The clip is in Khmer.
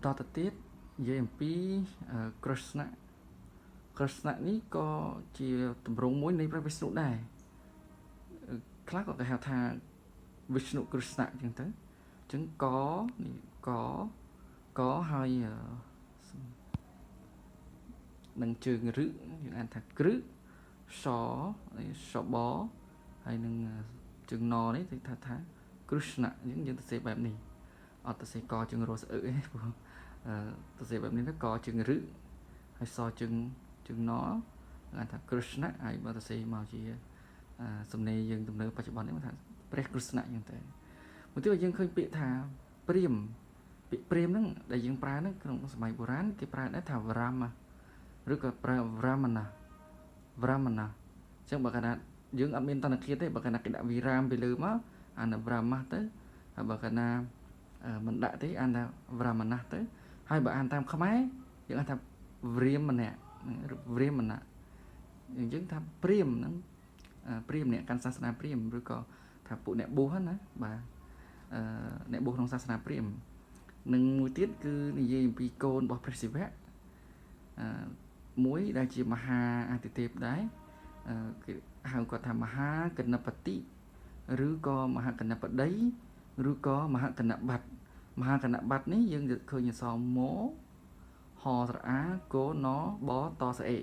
តទៅទៀតនិយាយអំពីគ្រឹស្ណៈនេះក៏ជាទម្រង់មួយនៃព្រះវិស្ណុដែរខ្លះក៏គេហៅថាវិស្ណុគ្រឹស្ណៈអញ្ចឹងទៅអញ្ចឹងនេះកហើយនឹងជើងរឹយើងអានថាក្រឹសបហើយនឹងជើងណនេះគេថាគ្រឹស្ណៈអញ្ចឹងយើងទៅសេបែបនេះអត់ទៅសេកជើងរស់ស្អឹកទេព្រោះទៅសេបែបនេះទៅកជើងរឹហើយសជើងណគេថាគ្រឹស្ណៈហើយបើទៅសេមកជាសំណេរយើងទំនើបបច្ចុប្បន្ននេះថាព្រះគ្រឹស្ណៈអញ្ចឹងទៅមួយទៀតយើងឃើញពាក្យថាព្រាមពាក្យព្រាមហ្នឹងដែលយើងប្រើហ្នឹងក្នុងសម័យបុរាណគេប្រើដែរថាវរាមឬក៏ប្រើវរាមណាអញ្ចឹងបើកាលណាយើងអត់មានតនគាតទេបើកាលណាគេដាក់វិរាមពីលើមកអានវរាមទៅហើយបើកាលណាមិនដាក់ទេអានថាវរាមណាទៅហើយបើអានតាមខ្មែរយើងអានថាវរាមណៈអញ្ចឹងថាព្រាមហ្នឹងព្រាមអ្នកកាន់សាសនាព្រាមឬក៏ថាពួកអ្នកបួសណាបាទអ្នកបួសក្នុងសាសនាព្រាហ្មណ៍និងមួយទៀតគឺនិយាយអំពីកូនរបស់ព្រះសិវៈមួយដែលជាមហាអតិទេពដែរគេហៅគាត់ថាមហាកណបតិឬក៏មហាកណបតីឬក៏មហាកណបត្តិមហាកណបត្តិនេះយើងឃើញអក្សរមហស្រអាកណបតស្អេ